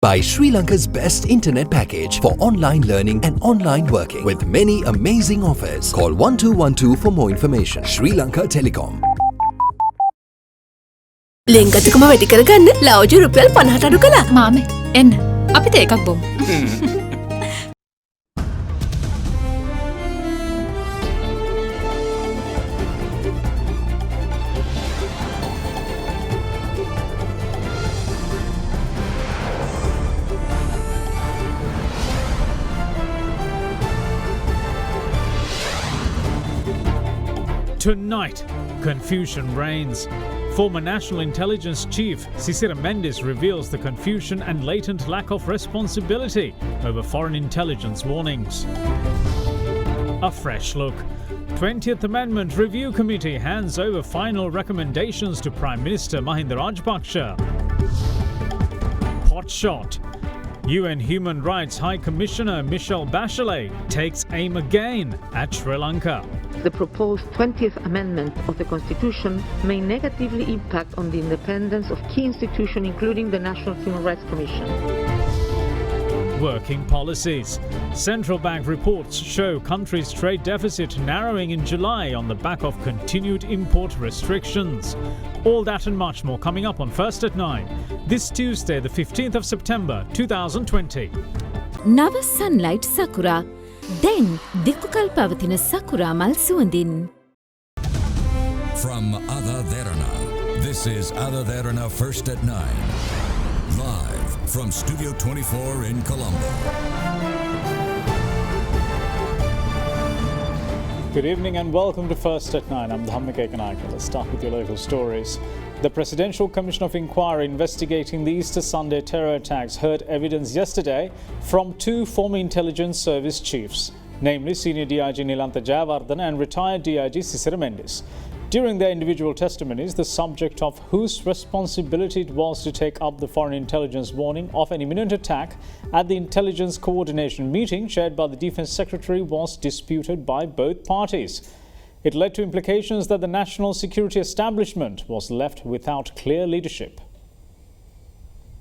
By Sri Lanka's best internet package for online learning and online working with many amazing offers. Call 1212 for more information. Sri Lanka Telecom. ලෙන්ගතුකම වැඩි කරගන්න ලව්ජු රුපියල් 50ට අඩු කළා. මාමේ එන්න අපිට එකක් බොමු. Tonight, confusion reigns. Former National Intelligence Chief Sisira Mendis reveals the confusion and latent lack of responsibility over foreign intelligence warnings. A fresh look. 20th Amendment Review Committee hands over final recommendations to Prime Minister Mahinda Rajapaksa. Potshot. UN Human Rights High Commissioner Michelle Bachelet takes aim again at Sri Lanka. The proposed 20th Amendment of the Constitution may negatively impact on the independence of key institutions, including the National Human Rights Commission. Working policies. Central bank reports show country's trade deficit narrowing in July on the back of continued import restrictions. All that and much more coming up on First at 9. This Tuesday, the 15th of September, 2020. Nava Sunlight Sakura. Then Dikukal Pavatina Sakura Mal Suandin. From AdaDerana, this is AdaDerana First at 9. Live from Studio 24 in Colombo. Good evening and welcome to First at 9. I'm Dhammik Ekanaika. Let's start with your local stories. The Presidential Commission of Inquiry investigating the Easter Sunday terror attacks heard evidence yesterday from two former intelligence service chiefs, namely Senior DIG Nilantha Jayawardena and retired DIG Sisira Mendis. During their individual testimonies, the subject of whose responsibility it was to take up the foreign intelligence warning of an imminent attack at the intelligence coordination meeting chaired by the Defence Secretary was disputed by both parties. It led to implications that the national security establishment was left without clear leadership.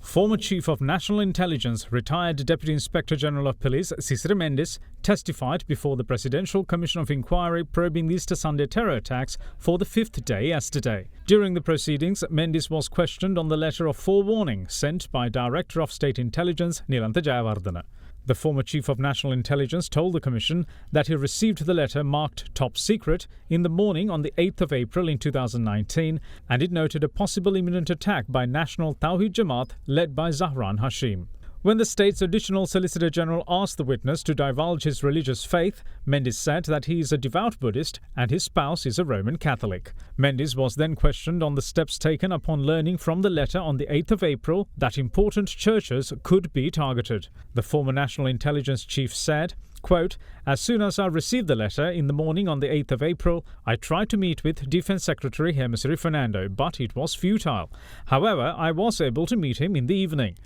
Former Chief of National Intelligence, retired Deputy Inspector General of Police Sisira Mendis, testified before the Presidential Commission of Inquiry probing the Easter Sunday terror attacks for the fifth day yesterday. During the proceedings, Mendis was questioned on the letter of forewarning sent by Director of State Intelligence Nilantha Jayawardena. The former Chief of National Intelligence told the Commission that he received the letter marked top secret in the morning on the 8th of April in 2019, and it noted a possible imminent attack by National Tawhid Jamaat led by Zahran Hashim. When the state's Additional Solicitor General asked the witness to divulge his religious faith, Mendis said that he is a devout Buddhist and his spouse is a Roman Catholic. Mendis was then questioned on the steps taken upon learning from the letter on the 8th of April that important churches could be targeted. The former National Intelligence Chief said, quote, "As soon as I received the letter in the morning on the 8th of April, I tried to meet with Defence Secretary Hermesiri Fernando, but it was futile. However, I was able to meet him in the evening.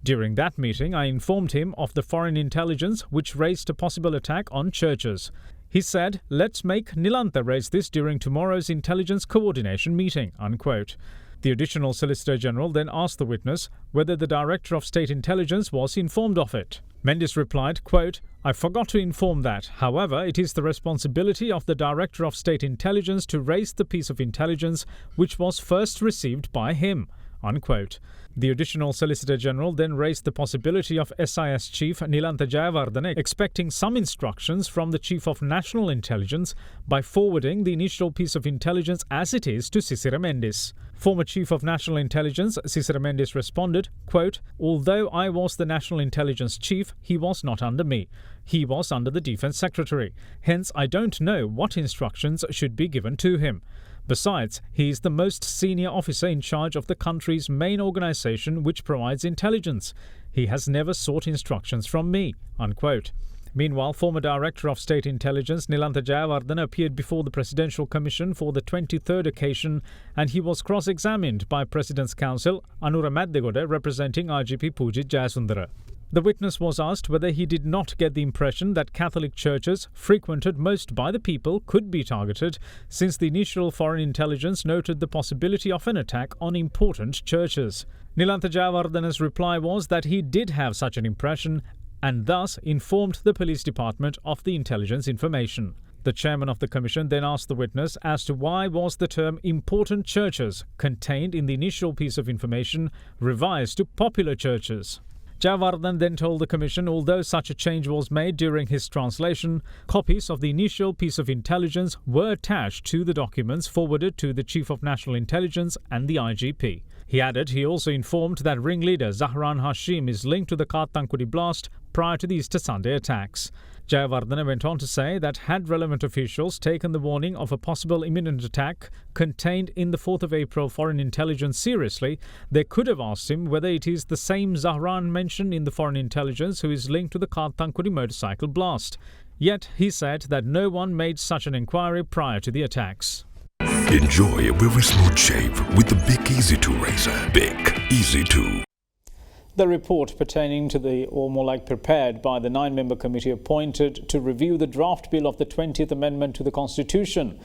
During that meeting, I informed him of the foreign intelligence which raised a possible attack on churches. He said, let's make Nilantha raise this during tomorrow's intelligence coordination meeting," unquote. The Additional Solicitor General then asked the witness whether the Director of State Intelligence was informed of it. Mendis replied, quote, "I forgot to inform that. However, it is the responsibility of the Director of State Intelligence to raise the piece of intelligence which was first received by him," unquote. The Additional Solicitor General then raised the possibility of SIS Chief Nilantha Jayawardena expecting some instructions from the Chief of National Intelligence by forwarding the initial piece of intelligence as it is to Sisira Mendis. Former Chief of National Intelligence Sisira Mendis responded, quote, "Although I was the National Intelligence Chief, he was not under me. He was under the Defence Secretary. Hence, I don't know what instructions should be given to him. Besides, he is the most senior officer in charge of the country's main organisation which provides intelligence. He has never sought instructions from me," unquote. Meanwhile, former Director of State Intelligence Nilantha Jayawardena appeared before the Presidential Commission for the 23rd occasion, and he was cross-examined by President's Counsel Anura Maddegoda representing RGP Pujit Jayasundara. The witness was asked whether he did not get the impression that Catholic churches, frequented most by the people, could be targeted, since the initial foreign intelligence noted the possibility of an attack on important churches. Nilantha Jayawardena's reply was that he did have such an impression and thus informed the police department of the intelligence information. The chairman of the commission then asked the witness as to why was the term important churches contained in the initial piece of information revised to popular churches. Jayawardena then told the commission although such a change was made during his translation, copies of the initial piece of intelligence were attached to the documents forwarded to the Chief of National Intelligence and the IGP. He added he also informed that ringleader Zahran Hashim is linked to the Kathankudi blast prior to the Easter Sunday attacks. Jayawardena went on to say that had relevant officials taken the warning of a possible imminent attack contained in the 4th of April foreign intelligence seriously, they could have asked him whether it is the same Zahran mentioned in the foreign intelligence who is linked to the Kathankudi motorcycle blast. Yet he said that no one made such an inquiry prior to the attacks. Enjoy a very smooth shave with the Bic Easy 2 razor. Bic Easy 2. The report pertaining to the, or more like prepared by the 9-member committee appointed to review the draft bill of the 20th Amendment to the Constitution,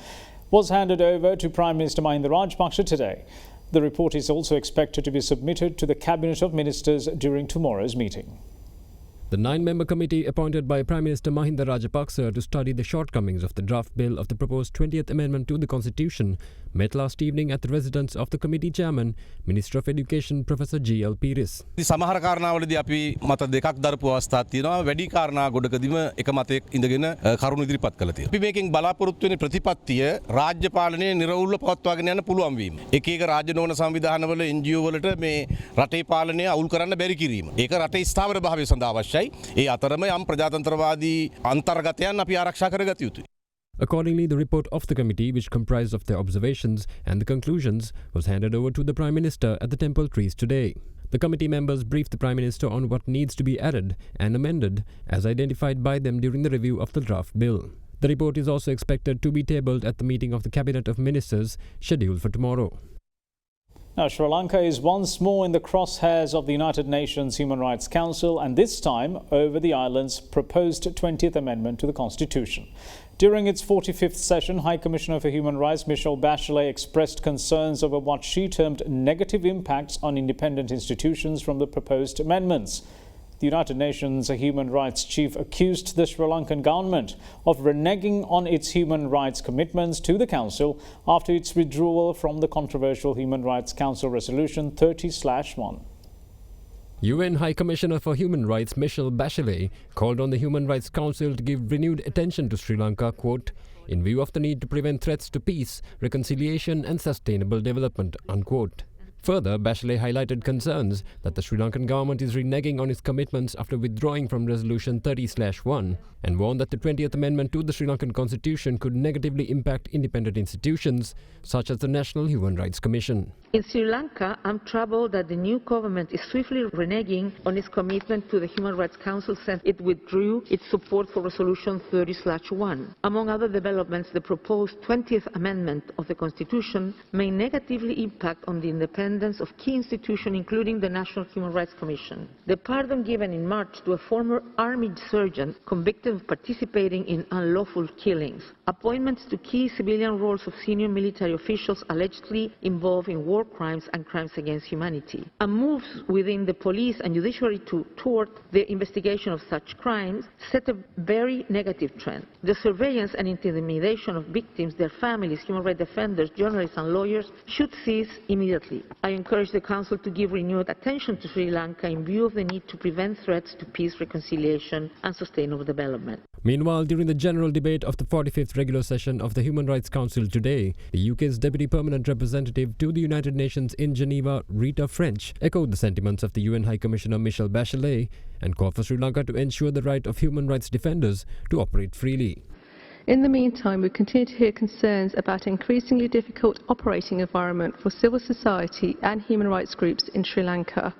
was handed over to Prime Minister Mahinda Rajapaksa today. The report is also expected to be submitted to the Cabinet of Ministers during tomorrow's meeting. The 9-member committee appointed by Prime Minister Mahinda Rajapaksa to study the shortcomings of the draft bill of the proposed 20th Amendment to the Constitution met last evening at the residence of the committee chairman, Minister of Education Professor G.L. Pires. සමහර කාරණාවලදී අපි මත දෙකක් දරපු අවස්ථාවක් තියෙනවා. වැඩි කාරණා ගොඩකදීම එක මතයක් ඉඳගෙන කරුණු ඉදිරිපත් කළා තියෙනවා. අපි මේකෙන් බලාපොරොත්තු වෙන ප්‍රතිපත්තිය රාජ්‍ය පාලනයේ නිර්වෘල්ව පවත්වාගෙන යන්න පුළුවන් වීම. එක එක රාජ්‍ය නොවන සංවිධානවල NGO වලට මේ රටේ පාලනය අවුල් කරන්න බැරි කිරීම. ඒක රටේ ස්ථාවර භාවය සඳහා අවශ්‍යයි. ඒ අතරම යම් ප්‍රජාතන්ත්‍රවාදී අන්තර්ගතයන් අපි ආරක්ෂා කරගත යුතුයි. Accordingly, the report of the committee, which comprised of their observations and the conclusions, was handed over to the Prime Minister at the Temple Trees today. The committee members briefed the Prime Minister on what needs to be added and amended as identified by them during the review of the draft bill. The report is also expected to be tabled at the meeting of the Cabinet of Ministers scheduled for tomorrow. Now, Sri Lanka is once more in the crosshairs of the United Nations Human Rights Council, and this time over the island's proposed 20th Amendment to the Constitution. During its 45th session, High Commissioner for Human Rights Michelle Bachelet expressed concerns over what she termed negative impacts on independent institutions from the proposed amendments. The United Nations Human Rights Chief accused the Sri Lankan government of reneging on its human rights commitments to the Council after its withdrawal from the controversial Human Rights Council Resolution 30/1. UN High Commissioner for Human Rights Michelle Bachelet called on the Human Rights Council to give renewed attention to Sri Lanka, quote, in view of the need to prevent threats to peace, reconciliation and sustainable development, unquote. Further, Bachelet highlighted concerns that the Sri Lankan government is reneging on its commitments after withdrawing from Resolution 30/1 and warned that the 20th Amendment to the Sri Lankan Constitution could negatively impact independent institutions such as the National Human Rights Commission. In Sri Lanka, I'm troubled that the new government is swiftly reneging on its commitment to the Human Rights Council since it withdrew its support for Resolution 30/1. Among other developments, the proposed 20th Amendment of the Constitution may negatively impact on the independence of key institutions, including the National Human Rights Commission. The pardon given in March to a former army sergeant convicted of participating in unlawful killings, appointments to key civilian roles of senior military officials allegedly involved in war crimes and crimes against humanity, and moves within the police and judiciary to thwart the investigation of such crimes set a very negative trend. The surveillance and intimidation of victims, their families, human rights defenders, journalists and lawyers should cease immediately. I encourage the Council to give renewed attention to Sri Lanka in view of the need to prevent threats to peace, reconciliation and sustainable development. Meanwhile, during the general debate of the 45th regular session of the Human Rights Council today, the UK's Deputy Permanent Representative to the United Nations in Geneva, Rita French, echoed the sentiments of the UN High Commissioner Michelle Bachelet and called for Sri Lanka to ensure the right of human rights defenders to operate freely. In the meantime, we continue to hear concerns about an increasingly difficult operating environment for civil society and human rights groups in Sri Lanka.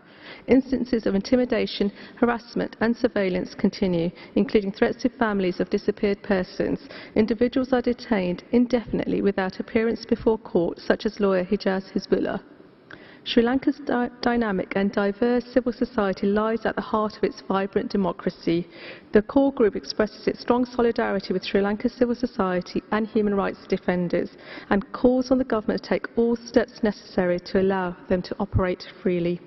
Instances of intimidation, harassment and surveillance continue, including threats to families of disappeared persons. Individuals are detained indefinitely without appearance before court, such as lawyer Hijaz Hizbullah. Sri Lanka's dynamic and diverse civil society lies at the heart of its vibrant democracy. The core group expresses its strong solidarity with Sri Lanka's civil society and human rights defenders and calls on the government to take all steps necessary to allow them to operate freely.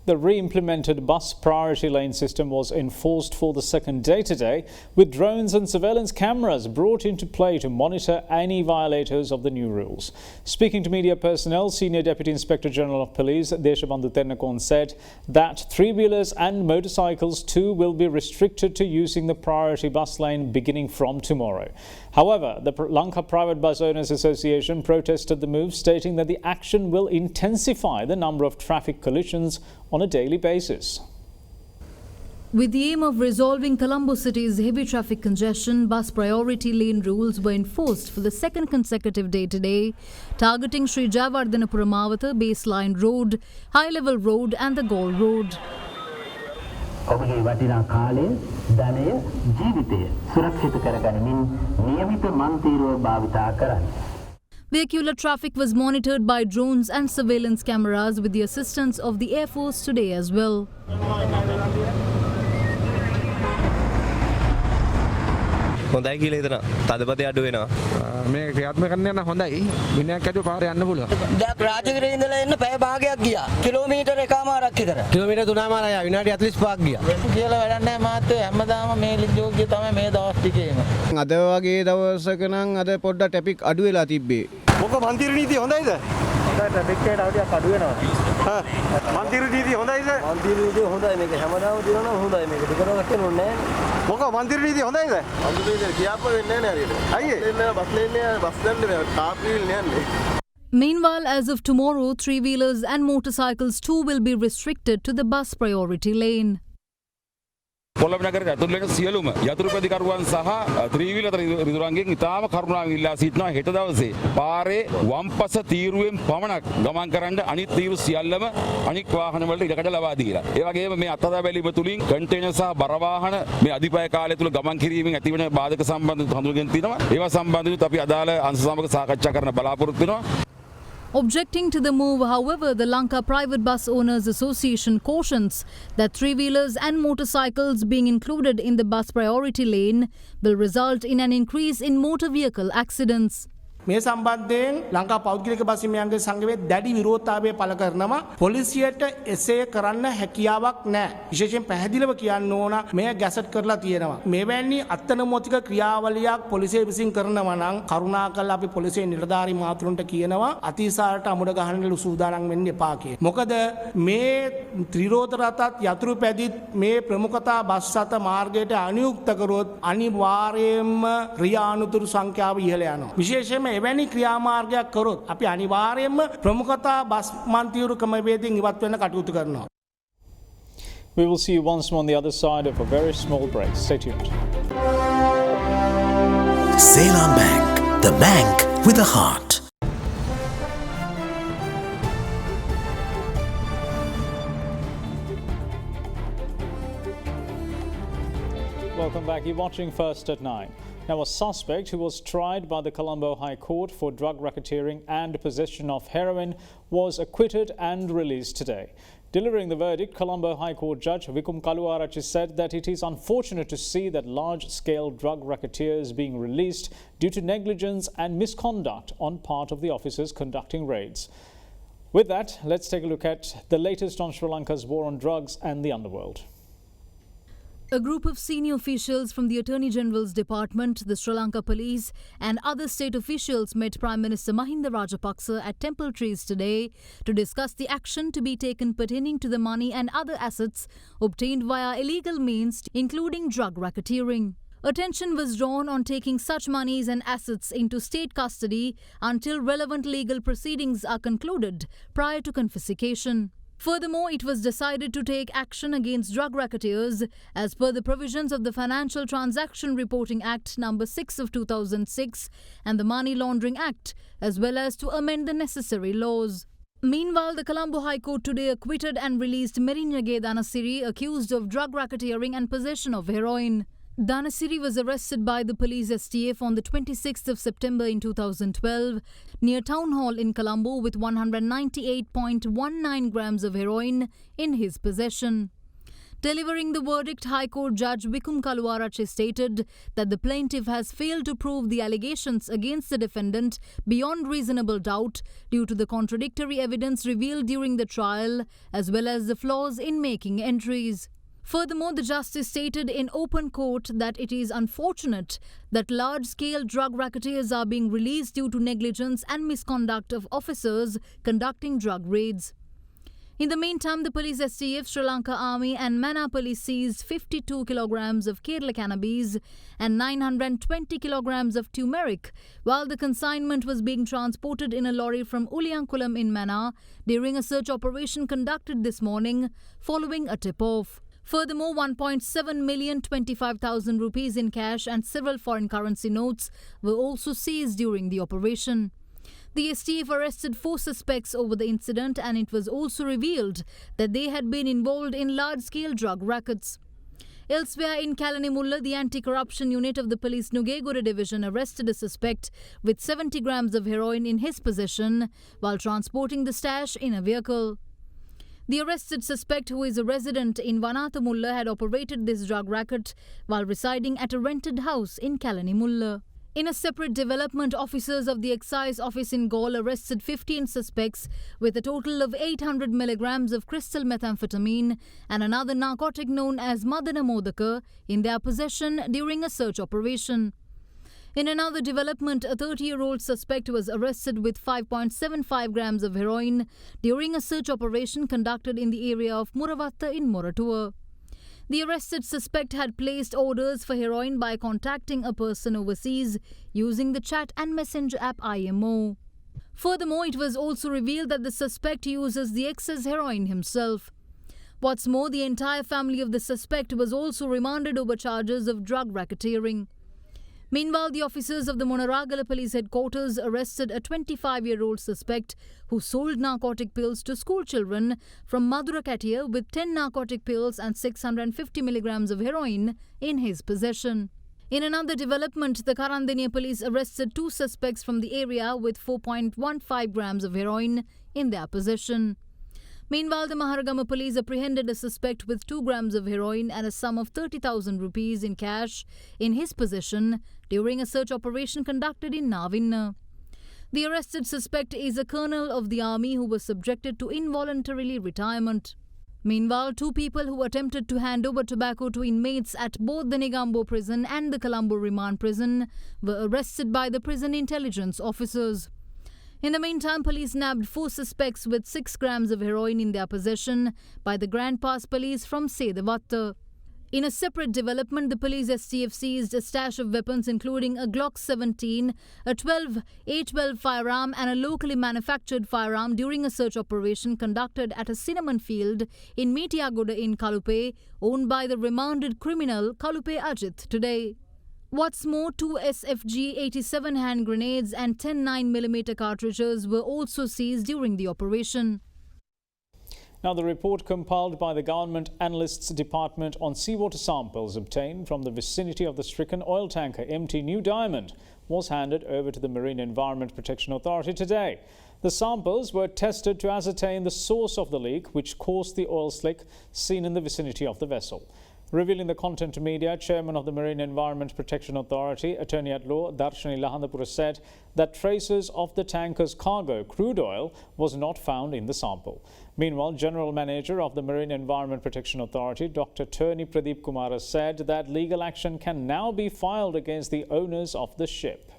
The re-implemented bus priority lane system was enforced for the second day today, with drones and surveillance cameras brought into play to monitor any violators of the new rules. Speaking to media personnel, Senior Deputy Inspector General of Police Deshabandhu Tennakon said that three-wheelers and motorcycles too will be restricted to using the priority bus lane beginning from tomorrow. However, the Lanka Private Bus Owners Association protested the move, stating that the action will intensify the number of traffic collisions on a daily basis. With the aim of resolving Colombo City's heavy traffic congestion, bus priority lane rules were enforced for the second consecutive day today, targeting Sri Jayawardhanapuram Mawatha, Baseline Road, High Level Road and the Gaul Road. ඔබගේ වටිනා කාලය, ධනය, ජීවිතය සුරක්ෂිත කරගනිමින් නියමිත මන්තිරුව භාවිතා කරන්න. Vehicular traffic was monitored by drones and surveillance cameras with the assistance of the Air Force today as well. හොඳයි කියලා හිතනවා. තදපතේ අඩු වෙනවා. මේ ක්‍රියාත්මක කරන්න යන හොඳයි. විනයක් ඇතුව පාරේ යන්න පුළුවන්. දැන් රාජගිරියේ ඉඳලා එන්න පැය භාගයක් ගියා. කිලෝමීටර් එකමාරක් විතර. කිලෝමීටර් 3මාරයි විනාඩි 45ක් ගියා. කියලා වැඩක් නැහැ මාත් හැමදාම මේ ලිජෝග්‍ය තමයි මේ දවස් ටිකේම. අද වගේ දවසක නම් අද පොඩ්ඩක් ට්‍රැෆික් අඩු වෙලා තිබ්බේ. මොකද මන්තිර නීතිය හොඳයිද? ට්‍රැෆික් එකට අවුලක් අඩු වෙනවා. මන්තිර නීතිය හොඳයිද? මන්තිර නීතිය හොඳයි මේක හැමදාම දිනනවා හොඳයි මේක ටිකටවත් වෙන්නේ නැහැ. මොකද මන්තිර නීතිය හොඳයිද? මන්තිර නීතිය කියාප්ප වෙන්නේ නැහැ නේද? අයියේ බස් ලේන්නේ බස් යන්නේ කාර් වීල් යන්නේ. Meanwhile, as of tomorrow, three-wheelers and motorcycles too will be restricted to the bus priority lane. Colombo නගරයට ඇතුළු වෙන සියලුම යතුරු ප්‍රතිකරුවන් සහ ත්‍රිවිල රිදුරන්ගෙන් ඉතාම කරුණාවෙන් ඉල්ලා සිටිනවා හෙට දවසේ පාරේ වම්පස තීරුවෙන් පමණක් ගමන් කරන්න අනිත් තීරු සියල්ලම අනික් වාහන වලට ඉඩකඩ ලබා දීලා. ඒ වගේම මේ අත්අදා බැලීම තුලින් කන්ටේනර් සහ බර වාහන මේ අධිපය කාලය තුල ගමන් කිරීමෙන් ඇතිවන බාධක සම්බන්ධව හඳුනගෙන තිනවා. ඒවා සම්බන්ධව අපි අදාළ අංශ සමග සාකච්ඡා කරන්න බලාපොරොත්තු වෙනවා. Objecting to the move, however, the Lanka Private Bus Owners Association cautions that three-wheelers and motorcycles being included in the bus priority lane will result in an increase in motor vehicle accidents. මේ සම්බන්ධයෙන් ලංකා පෞද්ගලික bus හිමියන්ගේ සංගමයේ දැඩි විරෝධතාවය පළ කරනවා. පොලිසියට එසේ කරන්න හැකියාවක් නැහැ. විශේෂයෙන් පැහැදිලිව කියන්න ඕන මේ ගැසට් කරලා තියෙනවා. මෙවැනි අත්නොමතික ක්‍රියාවලියක් පොලිසිය විසින් කරනවා නම් කරුණාකරලා අපි පොලිසියේ නිලධාරී මාතෘන්ට කියනවා අතිසාරට අමුඩ ගහන්න සූදානම් වෙන්න එපා කියලා. මොකද මේ ත්‍රිරෝද රථත් යතුරු පැදිත් මේ ප්‍රමුඛතා බස් රථ මාර්ගයට අනුයුක්ත කරොත් අනිවාර්යයෙන්ම රියානුතුරු සංඛ්‍යාව ඉහළ යනවා. විශේෂයෙන්ම එවැනි ක්‍රියාමාර්ගයක් කරොත් අපි අනිවාර්යයෙන්ම ප්‍රමුඛතා බස් මන්තිවරු ක්‍රමවේදයෙන් ඉවත් වෙන්න කටයුතු කරනවා. We will see you once more on the other side of a very small break. Stay tuned. Ceylon Bank, the bank with a heart. Welcome back. You're watching First at 9. Now, a suspect who was tried by the Colombo High Court for drug racketeering and possession of heroin was acquitted and released today. Delivering the verdict, Colombo High Court Judge Vikum Kaluarachi said that it is unfortunate to see that large-scale drug racketeers being released due to negligence and misconduct on part of the officers conducting raids. With that, let's take a look at the latest on Sri Lanka's war on drugs and the underworld. A group of senior officials from the Attorney General's Department, the Sri Lanka Police and other state officials met Prime Minister Mahinda Rajapaksa at Temple Trees today to discuss the action to be taken pertaining to the money and other assets obtained via illegal means, including drug racketeering. Attention was drawn on taking such monies and assets into state custody until relevant legal proceedings are concluded prior to confiscation. Furthermore, it was decided to take action against drug racketeers as per the provisions of the Financial Transaction Reporting Act No. 6 of 2006 and the Money Laundering Act, as well as to amend the necessary laws. Meanwhile, the Colombo High Court today acquitted and released Merinyage Danasiri, accused of drug racketeering and possession of heroin. Danasiri was arrested by the police STF on the 26th of September in 2012 near Town Hall in Colombo with 198.19 grams of heroin in his possession. Delivering the verdict, High Court Judge Vikum Kaluarachi stated that the plaintiff has failed to prove the allegations against the defendant beyond reasonable doubt due to the contradictory evidence revealed during the trial, as well as the flaws in making entries. Furthermore, the justice stated in open court that it is unfortunate that large-scale drug racketeers are being released due to negligence and misconduct of officers conducting drug raids. In the meantime, the police STF, Sri Lanka Army and Mana Police seized 52 kilograms of Kerala cannabis and 920 kilograms of turmeric, while the consignment was being transported in a lorry from Uliyankulam in Mana during a search operation conducted this morning following a tip-off. Furthermore, 1.725,000 rupees in cash and several foreign currency notes were also seized during the operation. The STF arrested 4 suspects over the incident, and it was also revealed that they had been involved in large-scale drug rackets. Elsewhere in Kalanimulla, the anti-corruption unit of the police Nugegura division arrested a suspect with 70 grams of heroin in his possession while transporting the stash in a vehicle. The arrested suspect, who is a resident in Vanathamulla, had operated this drug racket while residing at a rented house in Kalanimulla. In a separate development, officers of the excise office in Gaul arrested 15 suspects with a total of 800 milligrams of crystal methamphetamine and another narcotic known as Madana Modaka in their possession during a search operation. In another development, a 30-year-old suspect was arrested with 5.75 grams of heroin during a search operation conducted in the area of Muravatta in Moratuwa. The arrested suspect had placed orders for heroin by contacting a person overseas using the chat and messenger app IMO. Furthermore, it was also revealed that the suspect uses the excess heroin himself. What's more, the entire family of the suspect was also remanded over charges of drug racketeering. Meanwhile, the officers of the Monaragala Police Headquarters arrested a 25-year-old suspect who sold narcotic pills to school children from Madurakatia with 10 narcotic pills and 650 milligrams of heroin in his possession. In another development, the Karandeniya police arrested 2 suspects from the area with 4.15 grams of heroin in their possession. Meanwhile, the Maharagama police apprehended a suspect with 2 grams of heroin and a sum of 30,000 rupees in cash in his possession during a search operation conducted in Navinna. The arrested suspect is a colonel of the army who was subjected to involuntarily retirement. Meanwhile, 2 people who attempted to hand over tobacco to inmates at both the Negombo prison and the Colombo remand prison were arrested by the prison intelligence officers. In the meantime, police nabbed 4 suspects with 6 grams of heroin in their possession by the Grand Pass police from Sedavatta. In a separate development, the police STF seized a stash of weapons including a Glock 17, a A12 firearm and a locally manufactured firearm during a search operation conducted at a cinnamon field in Mitiagoda in Kalupe, owned by the remanded criminal Kalupe Ajit today. What's more, 2 SFG-87 hand grenades and 10 9mm cartridges were also seized during the operation. Now, the report compiled by the Government Analysts Department on seawater samples obtained from the vicinity of the stricken oil tanker MT New Diamond was handed over to the Marine Environment Protection Authority today. The samples were tested to ascertain the source of the leak, which caused the oil slick seen in the vicinity of the vessel. Revealing the content to media, Chairman of the Marine Environment Protection Authority, Attorney at Law Darshani Lahandapura, said that traces of the tanker's cargo, crude oil, was not found in the sample. Meanwhile, General Manager of the Marine Environment Protection Authority, Dr. Turney Pradeep Kumara, said that legal action can now be filed against the owners of the ship.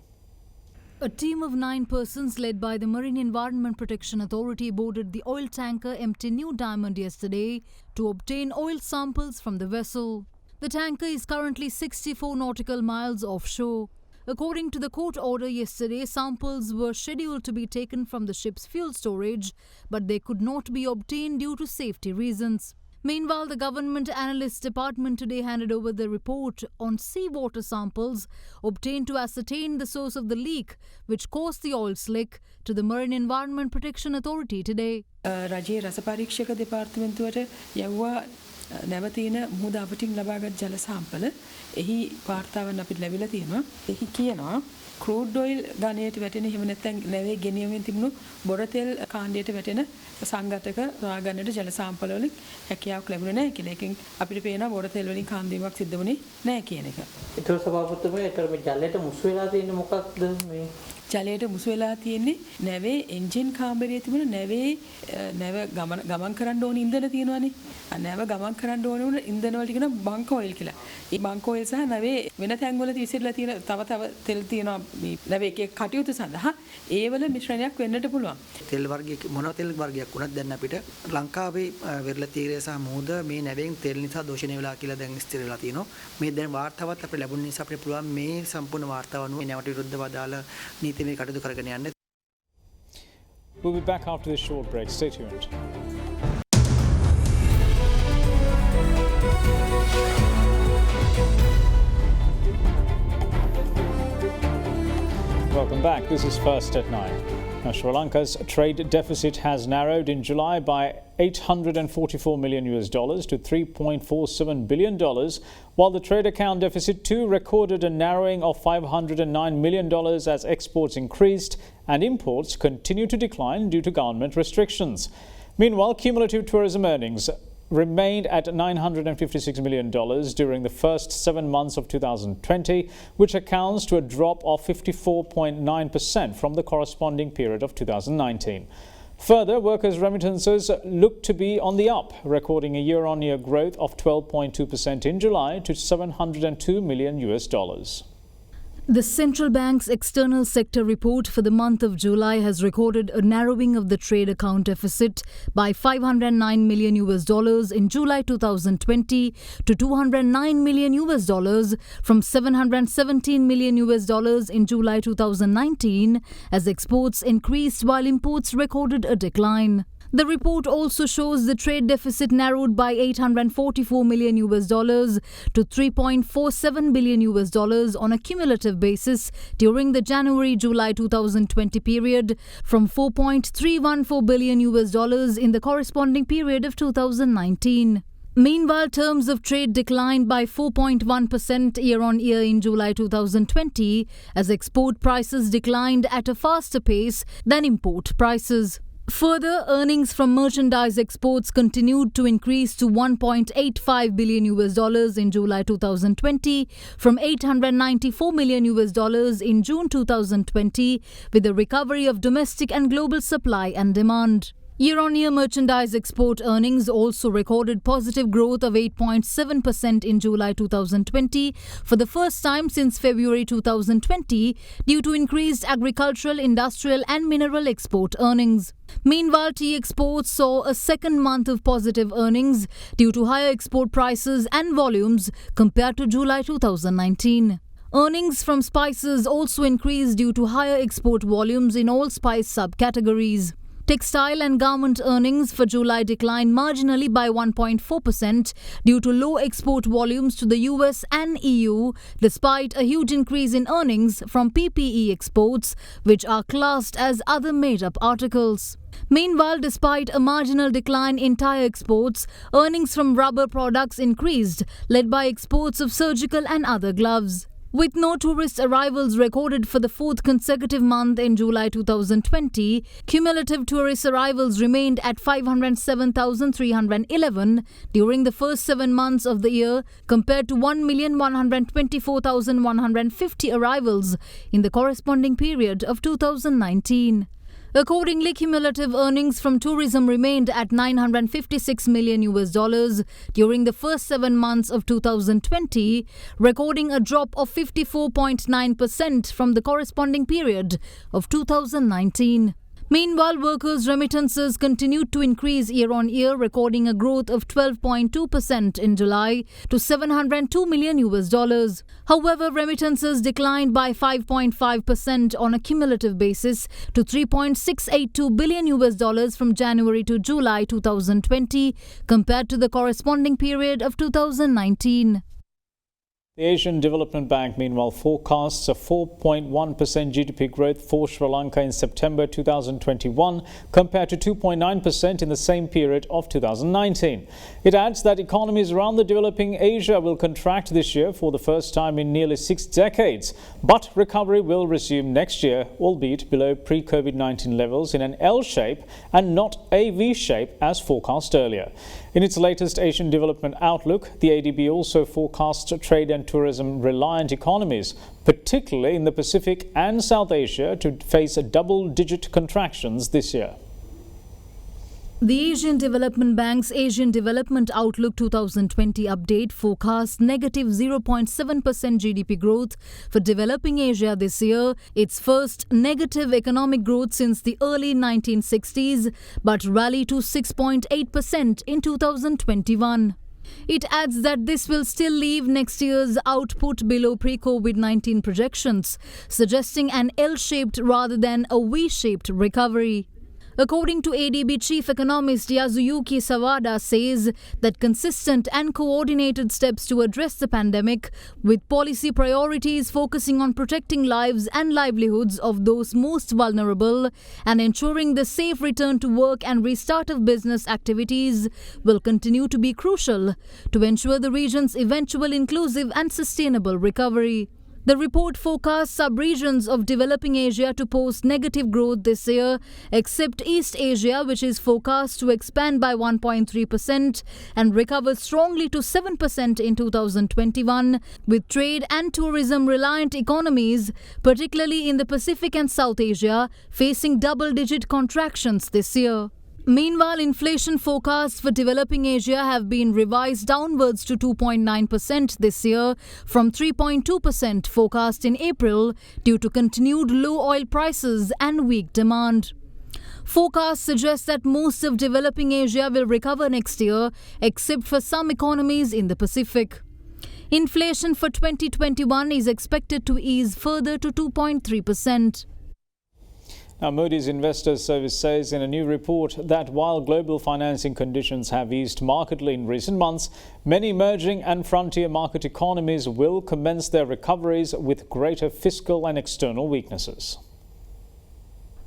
A team of 9 persons led by the Marine Environment Protection Authority boarded the oil tanker MT New Diamond yesterday to obtain oil samples from the vessel. The tanker is currently 64 nautical miles offshore. According to the court order yesterday, samples were scheduled to be taken from the ship's fuel storage, but they could not be obtained due to safety reasons. Meanwhile, the Government Analysts Department today handed over the report on seawater samples obtained to ascertain the source of the leak which caused the oil slick to the Marine Environment Protection Authority today. රජයේ රස පරීක්ෂක දෙපාර්තමේන්තුවට යවුවා නැව තියෙන මුහුද අපටින් ලබාගත් ජල සාම්පල එහි වාර්තාවන් අපිට ලැබිලා තියෙනවා. එහි කියනවා ක්‍රූඩ් ඔයිල් ගණයට වැටෙන එහෙම නැත්නම් නැවේ ගෙනියමින් තිබුණු බොර තෙල් කාණ්ඩයට වැටෙන සංඝටක හොයාගන්නට ජල සාම්පල වලින් හැකියාවක් ලැබුණේ නැහැ කියලා. එකෙන් අපිට පේනවා බොර තෙල් වලින් කාන්දීමක් සිද්ධ වුණේ නැහැ කියන එක. ඒතර සභාපතිතුමනි ඒතර මේ ජලයට මුසු වෙලා තියෙන්නේ මොකක්ද මේ? ජලයට මුසු වෙලා තියෙන්නේ නැවේ එන්ජින් කාමරයේ තිබුණ නැව ගමන් කරන්න ඕන ඉන්ධන තියෙනවානේ. නැව ගමන් කරන්න ඕන උන ඉන්ධන වලට කියන බංක ඔයිල් කියලා. ඒ බංක ඔයිල් සහ නැවේ වෙන තැන්වල විසිරලා තියෙන තව තෙල් තියෙනවා මේ නැවේ එක කටයුතු සඳහා ඒවල මිශ්‍රණයක් වෙන්නට පුළුවන්. තෙල් වර්ගයක මොන තෙල් වර්ගයක් වුණත් දැන් අපිට ලංකාවේ වෙරළ තීරය සහ මුහුද මේ නැවෙන් තෙල් නිසා දූෂණය වෙලා කියලා දැන් ස්ථිර වෙලා තියෙනවා. මේ දැන් වාර්තාවත් අපිට ලැබුණ නිසා අපිට පුළුවන් මේ සම්පූර්ණ වාර්තාව අනුව නැවට විරුද්ධව අදාළ නීතිමය කටයුතු කරගෙන යන්න. We'll be back after this short break. Stay tuned. Welcome back. This is First at 9. Now, Sri Lanka's trade deficit has narrowed in July by $844 million to $3.47 billion, while the trade account deficit too recorded a narrowing of $509 million as exports increased and imports continue to decline due to government restrictions. Meanwhile, cumulative tourism earnings remained at $956 million during the first 7 months of 2020, which accounts to a drop of 54.9% from the corresponding period of 2019. Further, workers' remittances look to be on the up, recording a year-on-year growth of 12.2% in July to $702 million. The central bank's external sector report for the month of July has recorded a narrowing of the trade account deficit by $509 million in July 2020 to $209 million from $717 million in July 2019 as exports increased while imports recorded a decline. The report also shows the trade deficit narrowed by $844 million to $3.47 billion on a cumulative basis during the January-July 2020 period from $4.314 billion in the corresponding period of 2019. Meanwhile, terms of trade declined by 4.1% year-on-year in July 2020 as export prices declined at a faster pace than import prices. Further, earnings from merchandise exports continued to increase to $1.85 billion in July 2020 from $894 million in June 2020 with a recovery of domestic and global supply and demand. Year-on-year merchandise export earnings also recorded positive growth of 8.7% in July 2020 for the first time since February 2020 due to increased agricultural, industrial and mineral export earnings. Meanwhile, tea exports saw a second month of positive earnings due to higher export prices and volumes compared to July 2019. Earnings from spices also increased due to higher export volumes in all spice subcategories. Textile and garment earnings for July declined marginally by 1.4% due to low export volumes to the US and EU, despite a huge increase in earnings from PPE exports, which are classed as other made-up articles. Meanwhile, despite a marginal decline in tyre exports, earnings from rubber products increased, led by exports of surgical and other gloves. With no tourist arrivals recorded for the fourth consecutive month in July 2020, cumulative tourist arrivals remained at 507,311 during the first 7 months of the year compared to 1,124,150 arrivals in the corresponding period of 2019. Accordingly, cumulative earnings from tourism remained at $956 million during the first 7 months of 2020, recording a drop of 54.9% from the corresponding period of 2019. Meanwhile, workers' remittances continued to increase year-on-year, recording a growth of 12.2% in July to $702 million. However, remittances declined by 5.5% on a cumulative basis to $3.682 billion from January to July 2020 compared to the corresponding period of 2019. The Asian Development Bank, meanwhile, forecasts a 4.1% GDP growth for Sri Lanka in September 2021 compared to 2.9% in the same period of 2019. It adds that economies around the developing Asia will contract this year for the first time in nearly 6 decades, but recovery will resume next year, albeit below pre-COVID-19 levels in an L shape and not a V shape as forecast earlier. In its latest Asian Development Outlook, the ADB also forecasts trade and tourism-reliant economies, particularly in the Pacific and South Asia, to face double-digit contractions this year. The Asian Development Bank's Asian Development Outlook 2020 update forecasts negative 0.7% GDP growth for developing Asia this year, its first negative economic growth since the early 1960s, but rally to 6.8% in 2021. It adds that this will still leave next year's output below pre-COVID-19 projections, suggesting an L-shaped rather than a V-shaped recovery. According to ADB chief economist Yasuyuki Sawada says that consistent and coordinated steps to address the pandemic, with policy priorities focusing on protecting lives and livelihoods of those most vulnerable and ensuring the safe return to work and restart of business activities, will continue to be crucial to ensure the region's eventual inclusive and sustainable recovery. The report forecasts sub-regions of developing Asia to post negative growth this year, except East Asia, which is forecast to expand by 1.3% and recover strongly to 7% in 2021, with trade and tourism-reliant economies, particularly in the Pacific and South Asia, facing double-digit contractions this year. Meanwhile, inflation forecasts for developing Asia have been revised downwards to 2.9% this year from 3.2% forecast in April due to continued low oil prices and weak demand. Forecasts suggest that most of developing Asia will recover next year, except for some economies in the Pacific. Inflation for 2021 is expected to ease further to 2.3%. Now, Moodys Investors Service says in a new report that while global financing conditions have eased markedly in recent months, many emerging and frontier market economies will commence their recoveries with greater fiscal and external weaknesses.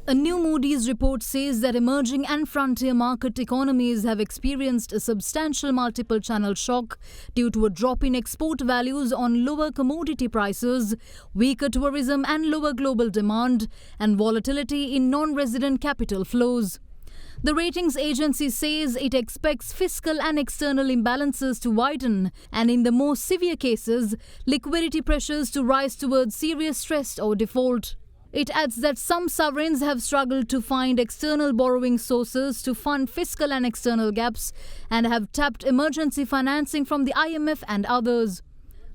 A new Moodys report says that emerging and frontier market economies have experienced a substantial multiple channel shock due to a drop in export values on lower commodity prices, weaker tourism and lower global demand, and volatility in non-resident capital flows. The ratings agency says it expects fiscal and external imbalances to widen and, in the more severe cases, liquidity pressures to rise towards serious stress or default. It adds that some sovereigns have struggled to find external borrowing sources to fund fiscal and external gaps and have tapped emergency financing from the IMF and others.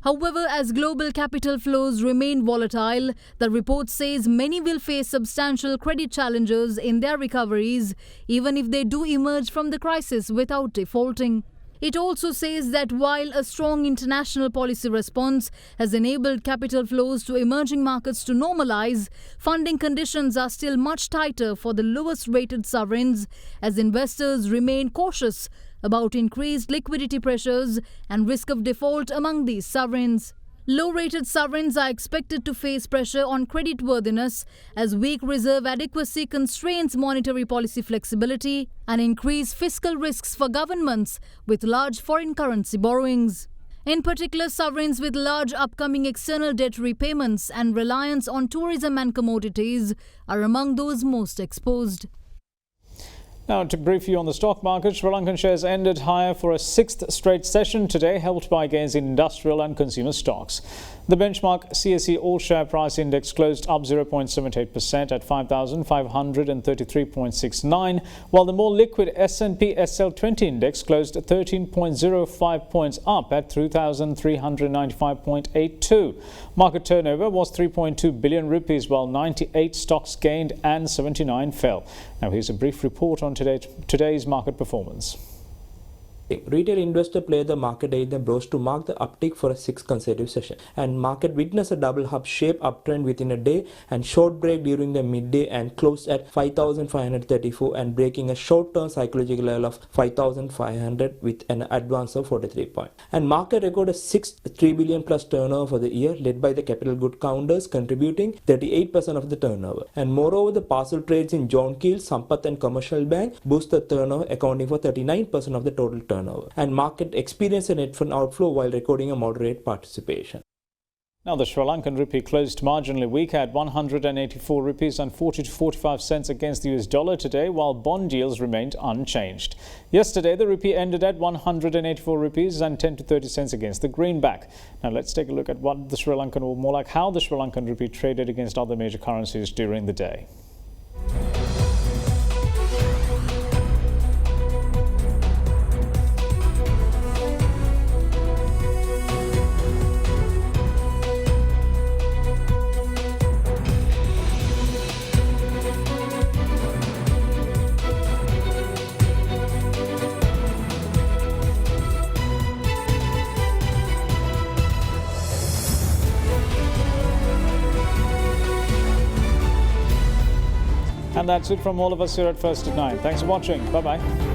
However, as global capital flows remain volatile, the report says many will face substantial credit challenges in their recoveries, even if they do emerge from the crisis without defaulting. It also says that while a strong international policy response has enabled capital flows to emerging markets to normalize, funding conditions are still much tighter for the lowest-rated sovereigns as investors remain cautious about increased liquidity pressures and risk of default among these sovereigns. Low-rated sovereigns are expected to face pressure on creditworthiness as weak reserve adequacy constrains monetary policy flexibility and increased fiscal risks for governments with large foreign currency borrowings. In particular, sovereigns with large upcoming external debt repayments and reliance on tourism and commodities are among those most exposed. Now, to brief you on the stock market, Sri Lankan shares ended higher for a sixth straight session today, helped by gains in industrial and consumer stocks. The benchmark CSE All-Share Price Index closed up 0.78% at 5,533.69, while the more liquid S&P SL20 Index closed 13.05 points up at 3,395.82. Market turnover was 3.2 billion rupees, while 98 stocks gained and 79 fell. Now, here's a brief report on today's market performance. Retail investor play the market day then rose to mark the uptick for a 6th consecutive session. And market witnessed a double hub shape uptrend within a day and short break during the midday and closed at 5,534 and breaking a short-term psychological level of 5,500 with an advance of 43 points. And market recorded 3 billion plus turnover for the year, led by the capital good counters contributing 38% of the turnover. And moreover, the parcel trades in John Keel, Sampath and Commercial Bank boosted turnover, accounting for 39% of the total turnover. And market experienced a net fund outflow while recording a moderate participation. Now, the Sri Lankan rupee closed marginally weak at 184 rupees and 40 to 45 cents against the US dollar today, while bond yields remained unchanged. Yesterday, the rupee ended at 184 rupees and 10 to 30 cents against the greenback. Now, let's take a look at what the Sri Lankan, or more like how the Sri Lankan rupee traded against other major currencies during the day. And that's it from all of us here at First at 9. Thanks for watching. Bye-bye.